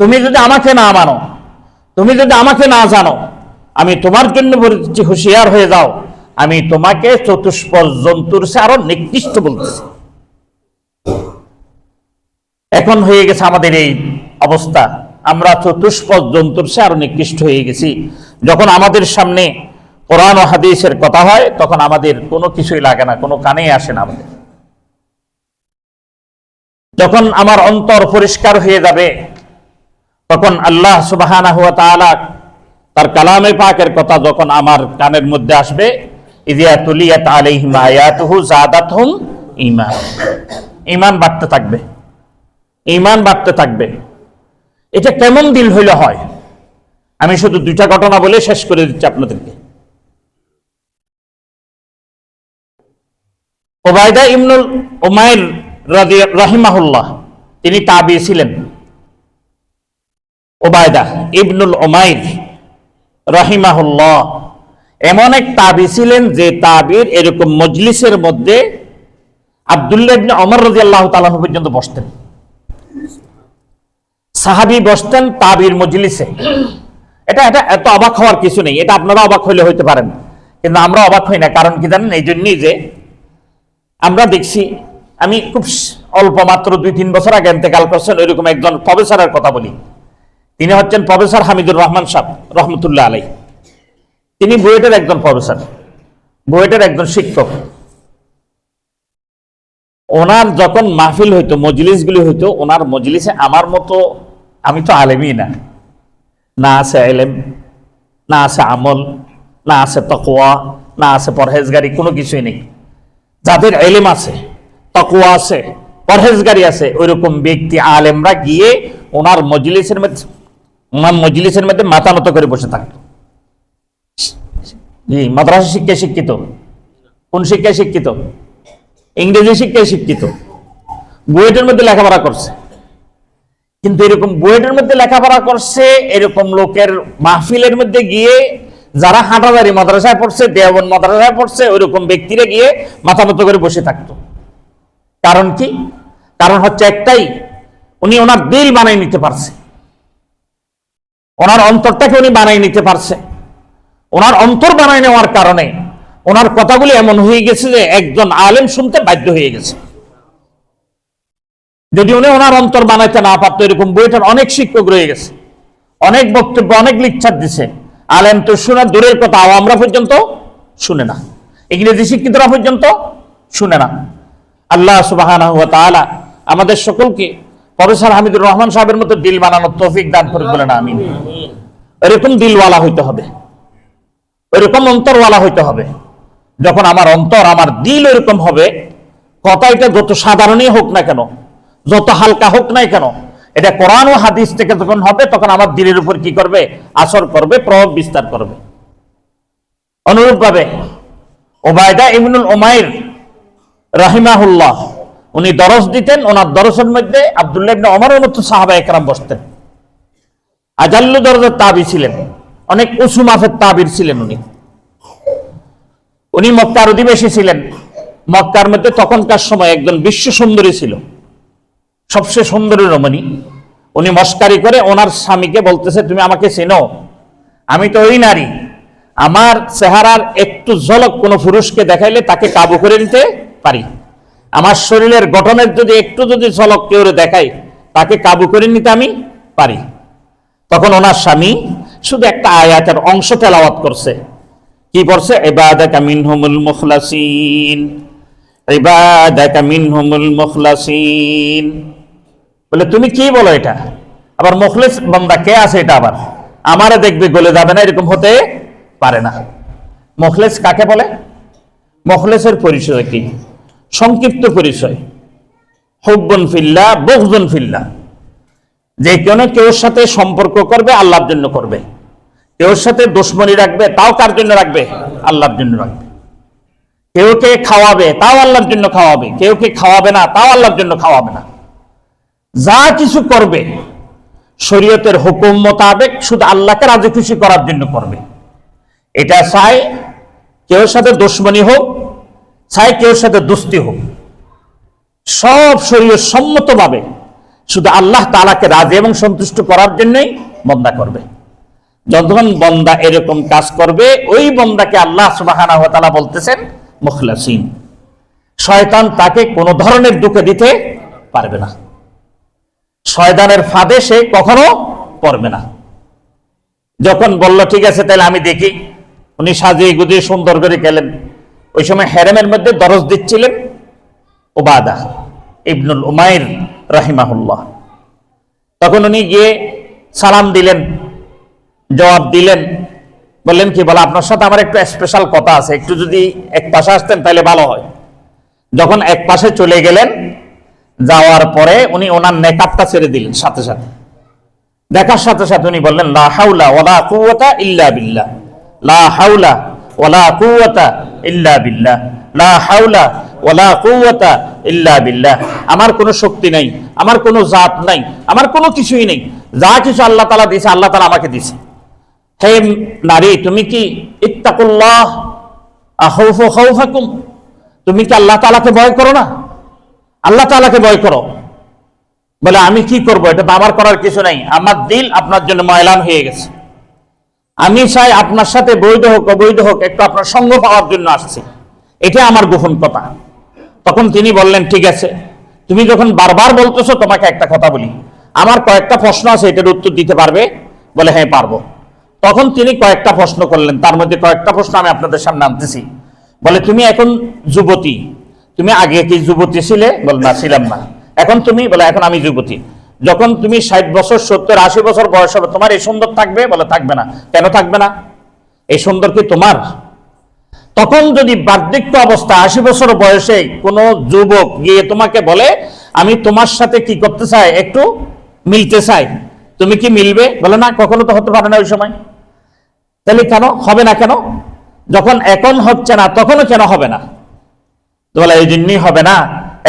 তুমি যদি আমাকে না মানো, তুমি যদি আমাকে না জানো, আমি তোমার জন্য বলছি হুঁশিয়ার হয়ে যাও, আমি তোমাকে চতুষ্প জন্তুর সে আরো নিকৃষ্ট বলতেছি। এখন হয়ে গেছে আমাদের এই অবস্থা, আমরা চতুষ্প জন্তুর সে আরো নিকৃষ্ট হয়ে গেছি। যখন আমাদের সামনে কোরআন ও হাদিসের কথা হয়, তখন আমাদের কোনো কিছুই লাগে না, কোনো কানেই আসে না আমাদের। যখন আমার অন্তর পরিষ্কার হয়ে যাবে, তখন আল্লাহ সুবহানাহু ওয়া তাআলা তার কালামে পাকের কথা যখন আমার কানের মধ্যে আসবে, ইযা তুলিয়াত আলাইহিম আয়াতুহু যাদাতহুম ঈমান, ঈমান বাড়তে থাকবে, ঈমান বাড়তে থাকবে। এটা কেমন দিল হইলে হয়? আমি শুধু দুইটা ঘটনা বলে শেষ করে দিচ্ছি আপনাদেরকে। উবাইদা ইবনুল উমাইর রাহিমাহুল্লাহ, তিনি তাবী ছিলেন। উবাইদা ইবনুল উমাইর রাহিমাহুল্লাহ এমন এক তাবী ছিলেন, যে তাবীর এরকম মজলিসের মধ্যে আব্দুল্লাহ ইবনে ওমর রাদিয়াল্লাহু তাআলা পর্যন্ত বসতেন। সাহাবী বসতেন তাবীর মজলিসে। এটা এত অবাক হওয়ার কিছু নেই, এটা আপনারা অবাক হইলে হইতে পারেন, কিন্তু আমরা অবাক হই না। কারণ কি জানেন? এই জন্যই যে আমরা দেখছি, আমি খুব অল্প মাত্র 2-3 বছর আগে ইন্তেকাল করছেন ওইরকম একজন প্রফেসরের কথা বলি। তিনি হচ্ছেন প্রফেসর হামিদুর রহমান সাহেব রহমতুল্লাহ আলাইহি। তিনি বুয়েটের একজন প্রফেসর, বুয়েটের একজন শিক্ষক। ওনার যখন মাহফিল হইতো, মজলিসগুলি হইতো, ওনার মজলিসে আমার মতো, আমি তো আলেমই না, না আছে ইলম, না আছে আমল, না আছে তাকওয়া, না আছে পরহেজগারি, কোনো কিছুই নেই। যাদের ইলম আছে, তাকওয়া আছে, পরহেজগারি আছে, ওইরকম ব্যক্তি আলেমরা গিয়ে ওনার মজলিসের মধ্যে মাথা নত করে বসে থাকতো। জি, মাদ্রাসা শিক্ষায় শিক্ষিত। কোন শিক্ষায় শিক্ষিত? ইংরেজি শিক্ষায় শিক্ষিত। বুয়েটের মধ্যে লেখাপড়া করছে। কিন্তু এরকম বুয়েটের মধ্যে লেখাপড়া করছে, এরকম লোকের মাহফিলের মধ্যে গিয়ে যারা হাটাদারি মাদ্রাসায় পড়ছে, দেওবন্দ মাদ্রাসায় পড়ছে, ওইরকম ব্যক্তিরা গিয়ে মাথা নত করে বসে থাকতো। কারণ কি? কারণ হচ্ছে একটাই, উনি ওনার দিল বানাই নিতে পারছে, ওনার অন্তরটাকে উনি বানাই নিতে পারছে। ওনার অন্তর বানাই নেওয়ার কারণে ওনার কথাগুলি এমন হয়ে গেছে যে একজন আলেম শুনতে বাধ্য হয়ে গেছে। যদি উনি ওনার অন্তর বানাইতে না পারতো, এরকম বইটার অনেক শিক্ষক রয়ে গেছে, অনেক বক্তব্য, অনেক লেকচার দিছে, আলেম তো শোনার দূরের কথা, আমরা পর্যন্ত শুনে না, ইংরেজি শিক্ষিতরা পর্যন্ত শুনে না। আল্লাহ সুবহানাহু ওয়া তাআলা আমাদের সকলকে প্রফেসর হামিদুর রহমান সাহেবের মতো দিল বানানোর তৌফিক দান করে বলেন আমিন। এরকম দিলওয়ালা হইতে হবে, এরকম অন্তরওয়ালা হইতে হবে। যখন আমার অন্তর, আমার দিল এরকম হবে, কথা এটা যত সাধারণই হোক না কেন, যত হালকা হোক না কেন, এটা কোরআন ও হাদিস থেকে যখন হবে, তখন আমার দিলের উপর কি করবে? আসর করবে, প্রভাব বিস্তার করবে। অনুরূপভাবে উবাইদা ইবনুল উমাইর রাহিমাহুল্লাহ, উনি দরস দিতেন, ওনার দরসের মধ্যে আব্দুল্লাহ ইবনে ওমরের মতো সাহাবা একরাম বসতেন। আজাল্লু দরজার তাবী ছিলেন, অনেক উঁচু মাপের তাবির ছিলেন উনি। উনি মক্কার অধিবাসী ছিলেন। মক্কার মধ্যে তখনকার সময় একজন বিশ্ব সুন্দরী ছিল, সবচেয়ে সুন্দরী রমণী। উনি মস্কারি করে ওনার স্বামীকে বলতেছে, তুমি আমাকে চেনো? আমি তো ওই নারী, আমার চেহারার একটু ঝলক কোনো পুরুষকে দেখাইলে তাকে কাবু করে নিতে পারি, আমার শরীরের গঠনের যদি একটু যদি ঝলক কেউ দেখাই তাকে কাবু করে নিতে আমি পারি। তখন ওনার স্বামী শুধু একটা আয়াতের অংশ তেলাওয়াত করছে। কি পড়ছে? ইবাদাকা মিনহুমুল মুখলাসিন, ইবাদাকা মিনহুমুল মুখলাসিন। বলে তুমি কি বলো এটা? আবার মুখলিস বান্দা কে আছে এটা আবার আমারে দেখবে গলে যাবে না, এরকম হতে পারে না। মুখলিস কাকে বলে? মুখলিসের পরিচয় কি? সংক্ষিপ্ত পরিচয়, হুব্বুন ফিল্লাহ বুগযুন ফিল্লাহ। যে কেউর সাথে সম্পর্ক করবে আল্লাহর জন্য করবে, কেউর সাথে দুশমনি রাখবে তাও কার জন্য রাখবে? আল্লাহর জন্য রাখবে। কেউকে খাওয়াবে তাও আল্লাহর জন্য খাওয়াবে, কেউকে খাওয়াবে না তাও আল্লাহর জন্য খাওয়াবে না। যা কিছু করবে শরীয়তের হুকুম মোতাবেক শুধু আল্লাহকে রাজি খুশি করার জন্য করবে। এটা চাই কেউর সাথে দুশমনি হোক, চাই কেউর সাথে দোস্তি হোক, সব শরীয়ত সম্মতভাবে শুধু আল্লাহ তাআলাকে রাজি এবং সন্তুষ্ট করার জন্যই বন্দা করবে। যখন বন্দা এরকম কাজ করবে ওই বন্দাকে আল্লাহ সুবহানাহু ওয়া তাআলা বলতেছেন মুখলাসিন। শয়তান তাকে কোনো ধরনের দুঃখে দিতে পারবে না, শয়তানের ফাঁদে সে কখনো পড়বে না। যখন বলল ঠিক আছে তাহলে আমি দেখি, উনি সাজিয়ে গুজিয়ে সুন্দর করে গেলেন। ওই সময় হেরেমের মধ্যে দরজ দিচ্ছিলেন উবাদা ইবনুল উমাইর রাহিমাহুল্লাহ। তখন উনি গিয়ে সালাম দিলেন, জবাব দিলেন, বললেন কি বলা, আপনার সাথে আমার একটু স্পেশাল কথা আছে, একটু যদি এক পাশে আসতেন তাহলে ভালো হয়। যখন এক পাশে চলে গেলেন, যাওয়ার পরে উনি ওনার নেকাবটা ছেড়ে দিলেন সাথে সাথে। দেখার সাথে সাথে উনি বললেন লা হাওলা ওয়ালা কুওয়াতা ইল্লা বিল্লাহ, লা হাওলা ওয়ালা কুওয়াতা ইল্লা বিল্লাহ, লা হাওলা ওয়ালা কুওয়াতা ইল্লা বিল্লাহ। আমার কোনো শক্তি নাই, আমার কোনো জাত নাই, আমার কোনো কিছুই নেই, যা কিছু আল্লাহ তাআলা দিয়েছে আল্লাহ তাআলা আমাকে দিয়েছে। হে নারী, তুমি কি ইত্তাকুল্লাহ আখাউফু খাউফাকুম, তুমি কি আল্লাহ তাআলাকে ভয় করো না? আল্লাহ তাআলাকে ভয় করো। বলে আমি কি করব, এটা তো আমার করার কিছু নাই, আমার দিল আপনার জন্য ময়লান হয়ে গেছে, আমি চাই আপনার সাথে বৈধ হোক অবৈধ হোক একটু আপনার সঙ্গ পাওয়ার জন্য আসছি, এটা আমার গোপন কথা। তখন তিনি বললেন ঠিক আছে, তুমি যখন বারবার বলতেছো তোমাকে একটা কথা বলি, আমার কয়েকটা প্রশ্ন আছে, এটার উত্তর দিতে পারবে? বলে হ্যাঁ পারবো। তখন তিনি কয়েকটা প্রশ্ন করলেন, তার মধ্যে কয়েকটা প্রশ্ন আমি আপনাদের সামনে আনতেছি। বলে তুমি এখন যুবতী, তুমি আগে কি যুবতী ছিলে? বলে না ছিলাম না। এখন তুমি? বলে এখন আমি যুবতী। যখন তুমি 60 বছর 70 80 বছর বয়স হবে তোমার এই সুন্দর থাকবে? বলে থাকবে না। কেন থাকবে না? এই সুন্দর কি তোমার? তখন যদি বার্ধক্য অবস্থা 80 বছর বয়সে কোনো যুবক গিয়ে তোমাকে বলে আমি তোমার সাথে কি করতে চাই, একটু মিলতে চাই, তুমি কি মিলবে? বলে না, কখনো তো হতে পারে না ওই সময়। তাহলে কেন হবে না? কেন যখন এখন হচ্ছে না তখনও কেন হবে না? বলে এই জন্যই হবে না,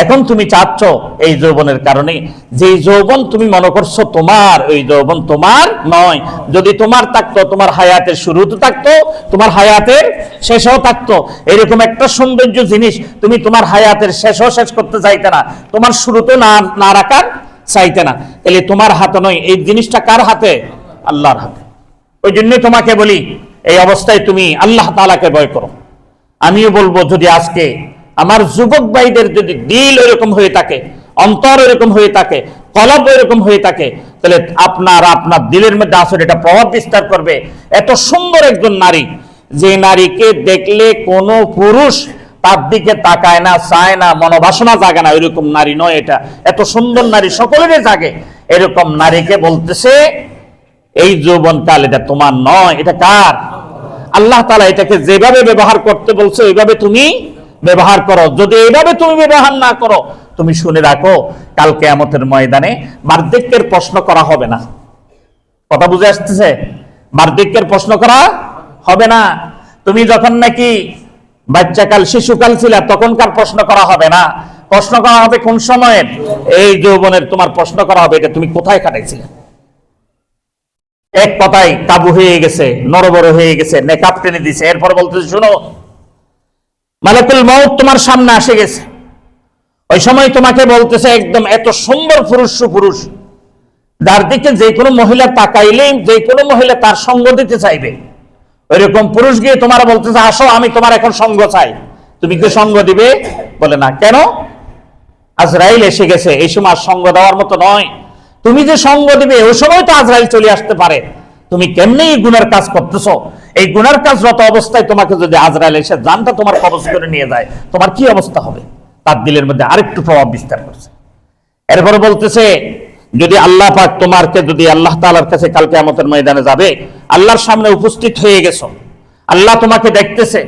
এখন তুমি চাচ্ছ এই যৌবনের কারণে, যে যৌবন তুমি মনে করছো তোমার, ওই যৌবন তোমার নয়। যদি তোমার থাকতো, তোমার হায়াতের শুরুতে থাকতো, তোমার হায়াতের শেষও থাকতো। এরকম একটা সৌন্দর্য জিনিস তুমি তোমার হায়াতের শেষও শেষ করতে চাইতে না, তোমার শুরুতে না রাখার চাইতে না। তাহলে তোমার হাতে নয়, এই জিনিসটা কার হাতে? আল্লাহর হাতে। ওই জন্যই তোমাকে বলি এই অবস্থায় তুমি আল্লাহ তাআলাকে ভয় করো। আমিও বলবো যদি আজকে আমার যুবক ভাইদের যদি দিল এরকম হয়ে থাকে, অন্তর এরকম হয়ে থাকে, কলব এরকম হয়ে থাকে, তাহলে আপনার দিলের মধ্যে আসলে এটা প্রভাব বিস্তার করবে। এত সুন্দর একজন নারী, যে নারীকে দেখলে কোনো পুরুষ তার দিকে তাকায় না, চায় না, মনোবাসনা জাগে না, এরকম নারী নয় এটা। এত সুন্দর নারী সকলেরই জাগে, এরকম নারীকে বলতেছে এই যৌবনকাল এটা তোমার নয়, এটা কার? আল্লাহ তাআলা এটাকে যেভাবে ব্যবহার করতে বলছে ওইভাবে তুমি ব্যবহার করো। যদি এইভাবে তুমি ব্যবহার না করো, তুমি শুনে রাখো কাল কিয়ামতের ময়দানে বার্ধক্যের প্রশ্ন করা হবে না। কথা বুঝে আসতেছে? বার্ধক্যের প্রশ্ন করা হবে না। তুমি যখন নাকি বাচ্চাকাল শিশুকাল ছিল তখনকার প্রশ্ন করা হবে না, প্রশ্ন করা হবে কোন সময়ের? এই যৌবনের তোমার প্রশ্ন করা হবে এটা তুমি কোথায় কাটাইছিলে। এক কথায় কাবু হয়ে গেছে, নরবর হয়ে গেছে, নেকাব টেনে দিছে। এরপর বলতেছে শুনো, মালাকুল মউত তোমার সামনে আসে গেছে। ওই সময় তোমাকে বলতেছে একদম এত সুন্দর পুরুষ সুপুরুষ যার দিকে যে কোনো মহিলা তাকাইলেই যে কোনো মহিলা তার সঙ্গ দিতে চাইবে, ওইরকম পুরুষ গিয়ে তোমার বলতেছে আসো আমি তোমার এখন সঙ্গ চাই, তুমি কি সঙ্গ দিবে? বলে না। কেন? আজরাইল এসে গেছে, এই সময় সঙ্গ দেওয়ার মতো নয়। তুমি যে সঙ্গ দিবে ওই সময় তো আজরাইল চলে আসতে পারে। তুমি কেমনি এই গুনার কাজ করতেছো? এই গুনার কাজরত অবস্থায় তোমাকে যদি আজরাইল এসে জানটা তোমার কবজ করে নিয়ে যায়, তোমার কি অবস্থা হবে? তার দিলের মধ্যে আরেকটু প্রভাব বিস্তার করছে। এরপরে বলতেছে যদি আল্লাহ পাক তোমাকে, যদি আল্লাহ তাআলার কাছে কাল কিয়ামতের ময়দানে যাবে, আল্লাহর সামনে উপস্থিত হয়ে গেছো, আল্লাহ তোমাকে দেখতেছে,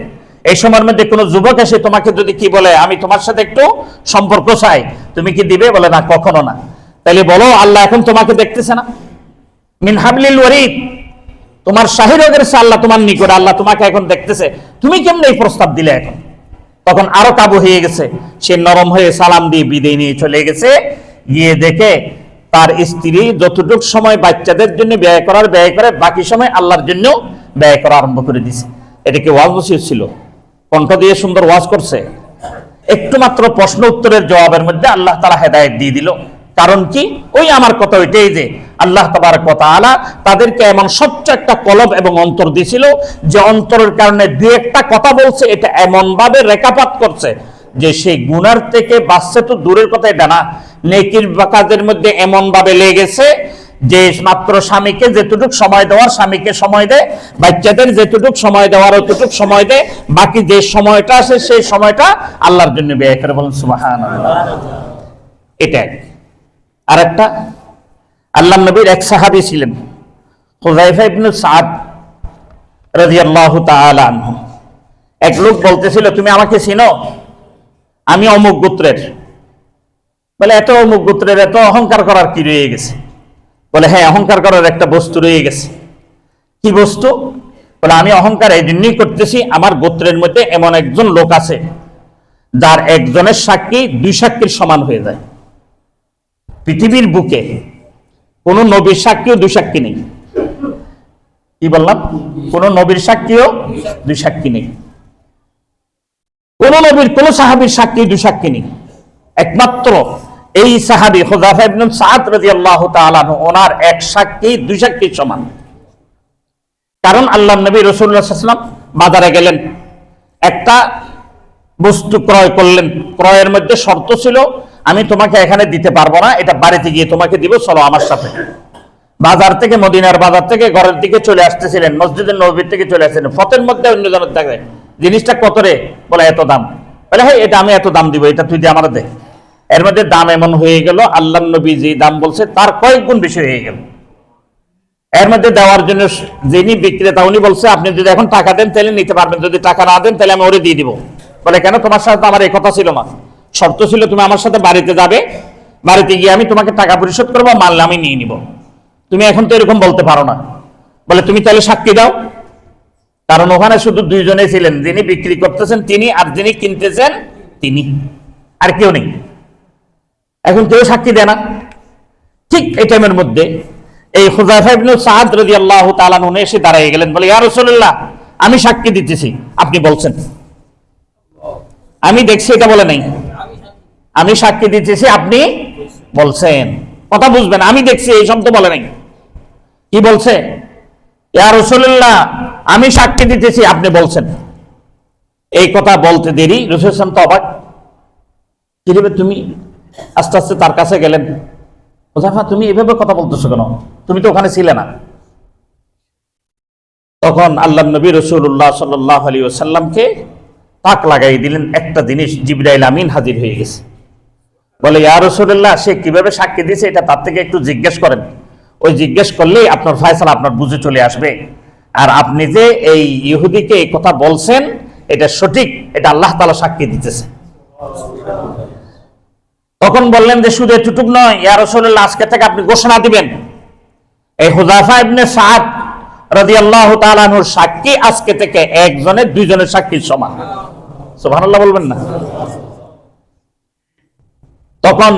এই সময়ের মধ্যে কোনো যুবক এসে তোমাকে যদি কি বলে আমি তোমার সাথে একটু সম্পর্ক চাই, তুমি কি দিবে? বলে না, কখনো না। তাইলে বলো আল্লাহ এখন তোমাকে দেখতেছে না? মিন হাবলিল ওয়ারিদ, তোমার শাহিরগের আল্লাহ তোমার নিকট, আল্লাহ তোমাকে এখন দেখতেছে, তুমি কেমনে এই প্রস্তাব দিলে? এখন তখন আরো কাবু হয়ে গেছে, সে নরম হয়ে সালাম দিয়ে বিদায় নিয়ে চলে গেছে। গিয়ে দেখে তার স্ত্রী যতটুক সময় বাচ্চাদের জন্য ব্যয় করার ব্যয় করে, বাকি সময় আল্লাহর জন্য ব্যয় করা আরম্ভ করে দিছে। এটাকে ওয়াজ বসিয়েছিল, কণ্ঠ দিয়ে সুন্দর ওয়াজ করছে। একটু মাত্র প্রশ্ন উত্তরের জবাবের মধ্যে আল্লাহ তাআলা হেদায়েত দিয়ে দিল। কারণ কি? ওই আমার কথা ওইটাই যে আল্লাহ তাবারক ওয়া তাআলা তাদেরকে এমন স্বচ্ছ একটা কলব এবং অন্তর দিয়েছিল, যে অন্তরের কারণে দুই একটা কথা বলছে, এটা এমন ভাবে রেখাপাত করছে যে সেই গুনার থেকে বাঁচছে তো দূরের কথা, এটা না, নেকির কাজের মধ্যে এমন ভাবে লেগেছে যে মাত্র স্বামীকে যেটুক সময় দেওয়ার স্বামীকে সময় দেয়, বাচ্চাদের যেটুক সময় দেওয়ার অতটুক সময় দেয়, বাকি যে সময়টা আছে সেই সময়টা আল্লাহর জন্য ব্যয় করে। বলেন সুবহানাল্লাহ। এটা আর একটা আল্লাহর নবীর এক সাহাবী ছিলেন, হুযায়ফা ইবনে সাদ রাদিয়াল্লাহু তাআলা আনহু। এক লোক বলতেছিল তুমি আমাকে চিনো? আমি অমুক গোত্রের। বলে এত অমুক গোত্রের এত অহংকার করার কি রয়ে গেছে? বলে হ্যাঁ, অহংকার করার একটা বস্তু রয়ে গেছে। কি বস্তু? বলে আমি অহংকার এই জন্যই করতেছি, আমার গোত্রের মধ্যে এমন একজন লোক আছে যার একজনের সাক্ষী দুই সাক্ষীর সমান হয়ে যায়। পৃথিবীর বুকে কোন নবীর সাক্ষীও দুই সাক্ষী নেই। কি বললাম? কোন নবীর সাক্ষীও দুই সাক্ষী নেই। কোন নবীর কোন সাহাবীর সাক্ষী দুই সাক্ষী নেই। একমাত্র এই সাহাবী হুযায়ফা ইবনে সাদ রাদিয়াল্লাহু তাআলা আনহু, ওনার এক সাক্ষী দুই সাক্ষীর সমান। কারণ আল্লাহর নবী রাসূলুল্লাহ সাল্লাল্লাহু আলাইহি ওয়াসাল্লাম বাজারে গেলেন, একটা বস্তু ক্রয় করলেন, ক্রয়ের মধ্যে শর্ত ছিল আমি তোমাকে এখানে দিতে পারবো না, এটা বাড়িতে গিয়ে তোমাকে দিব, চলো আমার সাথে। বাজার থেকে, মদিনার বাজার থেকে ঘরের দিকে চলে আসতেছিলেন, মসজিদের নববীর থেকে চলে আসছিলেন, পথের মধ্যে অন্যজনের থাকে জিনিসটা কত রে? বলে এত দাম। বলে হ্যাঁ, এটা আমি এত দাম দিব, এটা তুই দিয়ে আমার দে। এর মধ্যে দাম এমন হয়ে গেল, আল্লাহর নবী যে দাম বলছে তার কয়েক গুণ বেশি হয়ে গেল। এর মধ্যে দেওয়ার জন্য যিনি বিক্রেতা উনি বলছে আপনি যদি এখন টাকা দেন তাহলে নিতে পারবেন, যদি টাকা না দেন তাহলে আমি ওরে দিয়ে দিব। বলে কেন? তোমার সাথে তো আমার এই কথা ছিল না, শর্ত ছিল তুমি আমার সাথে বাড়িতে যাবে, বাড়িতে গিয়ে আমি তোমাকে টাকা পরিশোধ করবো, মাল আমি নিয়ে নিব। তুমি এখন তো এরকম বলতে পারো না। বলে তুমি তাহলে সাক্ষী দাও। কারণ ওখানে শুধু দুইজনে ছিলেন, যিনি বিক্রি করতেছেন তিনি, আর যিনি কিনতেছেন তিনি, আর কেউ নেই। এখন কেউ সাক্ষী দেয় না। ঠিক এই টাইমের মধ্যে এই হুযায়ফা ইবনে সাদ রাদিয়াল্লাহু তাআলা আনহু এসে দাঁড়িয়ে গেলেন, বলে ইয়া রাসূলুল্লাহ, আমি সাক্ষী দিতেছি, আপনি বলছেন। আমি দেখছি এটা বলে নাই, আমি সাক্ষী দিতেছি, আপনি বলছেন। কথা বুঝবেন, আমি দেখছি এই শব্দ বলে নাই। কি বলছে? ইয়া রাসূলুল্লাহ, আমি সাক্ষী দিতেছি, আপনি বলছেন। এই কথা বলতে দেরি রাসূল সাল্লাল্লাহু আলাইহি ওয়াসাল্লাম তো অবাক। কি রে তুমি? আস্তে আস্তে তার কাছে গেলেন, হুযায়ফা তুমি এভাবে কথা বলতেছো কেন? তুমি তো ওখানে ছিলে না। তখন আল্লাহর নবী রাসূলুল্লাহ সাল্লাল্লাহু আলাইহি ওয়াসাল্লামকে তাক লাগাই দিলেন একটা জিনিস, জিবরাইল আমিন হাজির হয়ে গেছে। বলে ইয়া রাসূলুল্লাহ, সে কিভাবে সাক্ষী দিয়েছে এটা তার থেকে একটু জিজ্ঞেস করেন, ওই জিজ্ঞেস করলেই আপনার ফয়সালা আপনার বুঝে চলে আসবে। আর আপনি যে এই ইহুদিকে এই কথা বলছেন এটা সঠিক, এটা আল্লাহ তাআলা সাক্ষী দিতেছে। তখন বললেন যে শুধু এতটুক নয়, ইয়া রাসূলুল্লাহ, আজকে থেকে আপনি ঘোষণা দিবেন এই হুযায়ফা ইবনে সাদ রাদিয়াল্লাহু তাআলা আনহুর সাক্ষী আজকে থেকে একজনের দুইজনের সাক্ষীর সমান। সুবহানাল্লাহ বলবেন না? তখন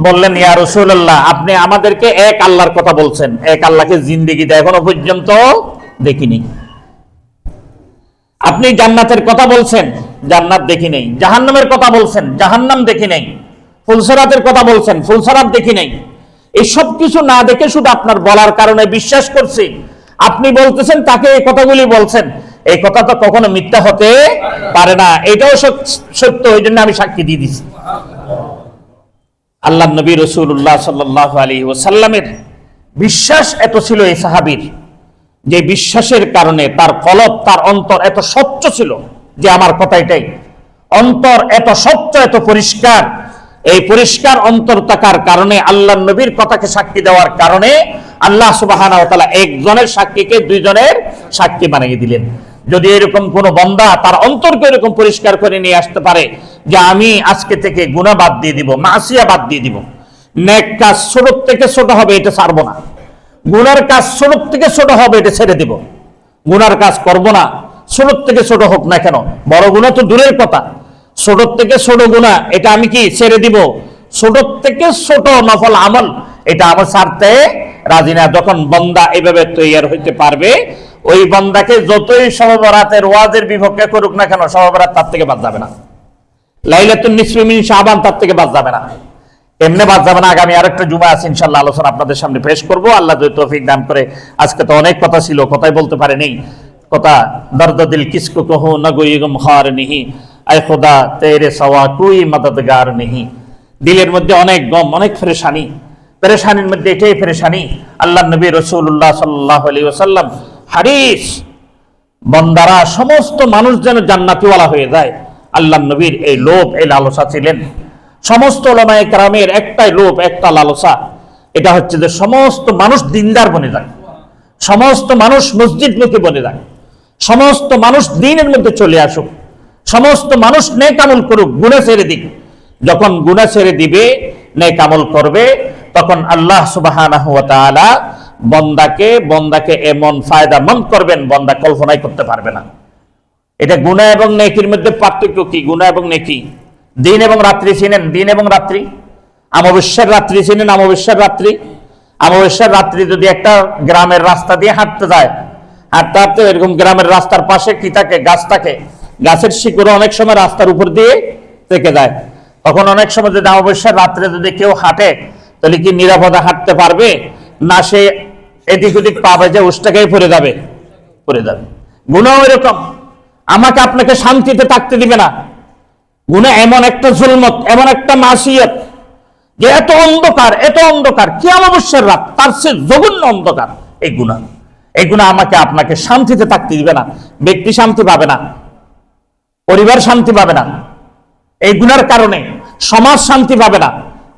বললেন ইয়া রাসূলুল্লাহ, আপনি আমাদেরকে এক আল্লাহর কথা বলছেন, এক আল্লাহকে জিন্দেগিতে এখনো পর্যন্ত দেখিনি। আপনি জান্নাতের কথা বলছেন, জান্নাত দেখি নাই। জাহান্নামের কথা বলছেন, জাহান্নাম দেখি নাই। ফুলসিরাতের কথা বলছেন, ফুলসিরাত দেখি নাই। এই সব কিছু না দেখে শুধু আপনার বলার কারণে বিশ্বাস করছি, আপনি বলতেছেন তাকে এই কথাগুলি বলছেন, এই কথা তো কখনো মিথ্যা হতে পারে না, এটাও সত্য, ওই জন্য আমি সাক্ষী দিয়ে দিচ্ছি। আল্লাহ নবী রাসূলুল্লাহ সাল্লাল্লাহু আলাইহি ওয়াসাল্লামের বিশ্বাস এত ছিল এই সাহাবীর, যে বিশ্বাসের কারণে তার কলব, তার অন্তর এত স্বচ্ছ ছিল, যে আমার কথা এটাই, অন্তর এত স্বচ্ছ, এত পরিষ্কার। এই পরিষ্কার অন্তর থাকার কারণে, আল্লাহ নবীর কথাকে সাক্ষী দেওয়ার কারণে আল্লাহ সুবহানাহু ওয়া তাআলা একজনের সাক্ষীকে দুইজনের সাক্ষী বানিয়ে দিলেন। যদি এরকম কোন বান্দা তার অন্তরকে এরকম পরিষ্কার করে নিয়ে আসতে পারে যে আমি আজকে থেকে গুনাহ বাদ দিয়ে দিব, মাসিয়া বাদ দিয়ে দিব, নেক কাজ ছোট থেকে ছোট হবে এটা ছাড়বো না, গুনার কাজ ছোট থেকে ছোট হবে এটা ছেড়ে দিব, গুনার কাজ করব না, ছোট থেকে ছোট হোক না কেন, বড় গুনাহ তো দূরের কথা, ছোট থেকে ছোট গুনাহ এটা আমি কি ছেড়ে দিব, ছোট থেকে ছোট নফল আমল এটা আমার ছাড়তে রাজি না। যখন বান্দা এইভাবে তৈয়ার হইতে পারবে, ওই বান্দাকে যতই শবে বরাতের ওয়াজের বিপক্ষে করুক না কেন, শবে বরাত তার থেকে বাদ যাবে না, লাইলাতুন নিসফি মিন শাবান তার থেকে বাদ যাবে না। এমনি বাদ যাবে না। আগামী আরেকটা জুমা আছে ইনশাআল্লাহ, আলোচনা আপনাদের সামনে পেশ করব, আল্লাহ যদি তৌফিক দান করে। আজকে তো অনেক কথা ছিল, কথাই বলতে পারি নেই। কথা দর্দ দিল কিসকো কহো না গোই গম হার নেহি, আয় খোদা তেরে সওয়া কোই মদদগার নেহি। দিলের মধ্যে অনেক গম, অনেক পেরেশানি, পেরেশানির মধ্যে এটাই পেরেশানি। আল্লাহ নবী রাসূলুল্লাহ সাল্লাল্লাহু আলাইহি ওয়াসাল্লাম হারিস, বান্দারা সমস্ত মানুষ যেন জান্নাতীওয়ালা হয়ে যায়, আল্লাহ নবীর এই লোভ, এই লালসা ছিলেন। সমস্ত উলামায়ে কেরামের একটাই লোভ, একটা লালসা, এটা হচ্ছে যে সমস্ত মানুষ দিনদার বনে যায়, সমস্ত মানুষ মসজিদমুখী বনে যায়, সমস্ত মানুষ দ্বীনের মধ্যে চলে আসুক, সমস্ত মানুষ নেক আমল করুক, গুনাহ ছেড়ে দিক। যখন গুনাহ ছেড়ে দিবে, নেক আমল করবে, তখন আল্লাহ সুবহানাহু ওয়া তাআলা বন্দাকে এমন ফায়দামন্দ করবেন, বন্দা কল্পনাই করতে পারবে না। এটা গুনাহ এবং নেকির মধ্যে পার্থক্য কি? গুনাহ এবং নেকি, দিন এবং রাত্রি চিনেন, দিন এবং রাত্রি, অমাবস্যার রাত্রি চিনেন, অমাবস্যার রাত্রি। অমাবস্যার রাত্রি যদি একটা গ্রামের রাস্তা দিয়ে হাঁটতে যায়, হাঁটতে হাঁটতে এরকম গ্রামের রাস্তার পাশে কি থাকে? গাছ থাকে, গাছের শিকড় অনেক সময় রাস্তার উপর দিয়ে থেকে যায়। তখন অনেক সময় যদি অমাবস্যার রাত্রে যদি কেউ হাঁটে, তাহলে কি নিরাপদে হাঁটতে পারবে না? সে এদিক ওদিক পাবে যে উষ্টাকেই পড়ে যাবে, পড়ে যাবে। গুনাহ এরকম, আমাকে আপনাকে শান্তিতে থাকতে দিবে না। গুনাহ এমন একটা জুলমত, এমন একটা মাসিয়ত, যে এত অন্ধকার, এত অন্ধকার, কি অমাবস্যার রাত, তার চেয়ে জঘন্য অন্ধকার এই গুনাহ। এই গুনাহ আমাকে আপনাকে শান্তিতে থাকতে দিবে না। ব্যক্তি শান্তি পাবে না, পরিবার শান্তি পাবে না এই গুনার কারণে, সমাজ শান্তি পাবে না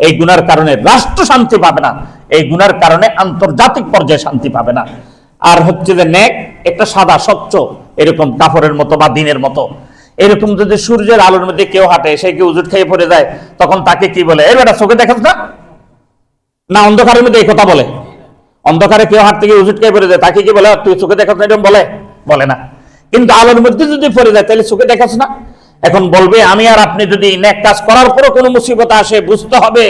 এই গুনার কারণে, রাষ্ট্র শান্তি পাবে না এই গুনার কারণে, আন্তর্জাতিক পর্যায়ে শান্তি পাবে না। আর হচ্ছে যে নেক, একটা সাদা স্বচ্ছ এরকম কাপড়ের মতো বা দিনের মতো, এরকম যদি সূর্যের আলোর মধ্যে কেউ হাঁটে, সে কি উজুট খেয়ে পড়ে যায়, তখন তাকে কি বলে? এই বেটা চোখে দেখাস না? না অন্ধকারের মধ্যে এই কথা বলে? অন্ধকারে কেউ হাঁটতে গিয়ে উজুট খেয়ে পড়ে যায়, তাকে কি বলে? তুই চোখে দেখাস না, এরকম বলে? বলে না। কিন্তু আলোর মধ্যে যদি পড়ে যায়, তাহলে চোখে দেখাস না? এখন বলবে আমি আর আপনি যদি নেক কাজ করার পরও কোনো মুসিবত আসে, বুঝতে হবে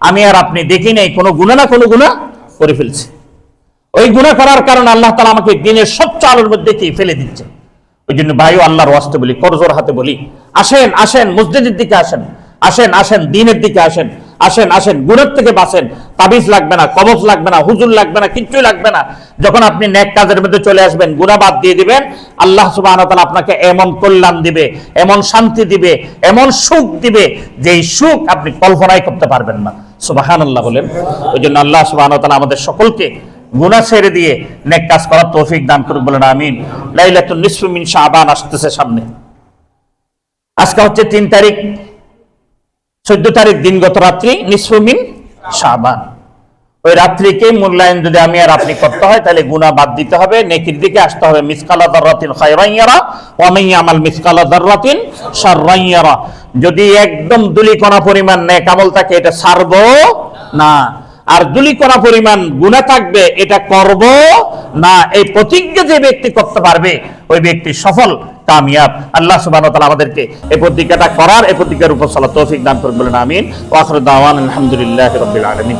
আমি আর আপনি দেখি নাই, কোনো গুনাহ না কোনো গুনাহ করে ফেলছি। ওই গুনাহ করার কারণে আল্লাহ তাআলা আমাকে দিনের স্বচ্ছ আলোর মধ্যে কি ফেলে দিচ্ছে। ওই জন্য ভাইও আল্লাহর ওয়াস্তে বলি, করজোর হাতে বলি, আসেন আসেন মসজিদের দিকে আসেন, আসেন আসেন দিনের দিকে আসেন, আসেন আসেন গুনাহ থেকে বাঁচেন। তাবিজ লাগবে না, কবজ লাগবে না, হুজুর লাগবে না, কিচ্ছুই লাগবে না। যখন আপনি নেক কাজের মধ্যে চলে আসবেন, গুনাহ বাদ দিয়ে দিবেন, আল্লাহ সুবহানাহু ওয়া তাআলা আপনাকে এমন কল্যাণ দিবে, এমন শান্তি দিবে, এমন সুখ দিবে, যেই সুখ আপনি কল্পনাই করতে পারবেন না। সুবহানাল্লাহ বলেন। ওই জন্য আল্লাহ সুবহানাহু ওয়া তাআলা আমাদের সকলকে গুনাহ ছেড়ে দিয়ে নেক কাজ করার তৌফিক দান করুন, বলেন আমিন। লাইলাতুন নিসফি মিন শাবান আসতেছে সামনে। আজকে হচ্ছে 3 তারিখ, 14 তারিখ দিনগত রাত্রি, নিসফু মিন শাবান। ওই রাত্রিকে মূল্যায়ন যদি আমি আর আপনি করতে হয়, তাহলে গুনাহ বাদ দিতে হবে, নেকির দিকে আসতে হবে। মিসকালা যাররাতিন খায়রান ইয়ারা ওয়া মান ইয়ামাল মিসকালা যাররাতিন শাররান ইয়ারা। যদি একদম দুলিকণা পরিমাণ নেক আমল থাকে, এটা ছাড়বো না। আর দুলিকণা পরিমাণ গুনাহ থাকবে, এটা করব না। এই প্রতিজ্ঞা যে ব্যক্তি করতে পারবে, ওই ব্যক্তি সফল, কামিয়াব। আল্লাহ সুবহানাহু ওয়া তাআলা আমাদেরকে এই প্রতিজ্ঞাটা করার, এই প্রতিজ্ঞার উপর চলার তৌফিক দান করুন, বলেন আমিন। ওয়া আখিরু দাওয়ানা আলহামদুলিল্লাহি রাব্বিল আলামিন।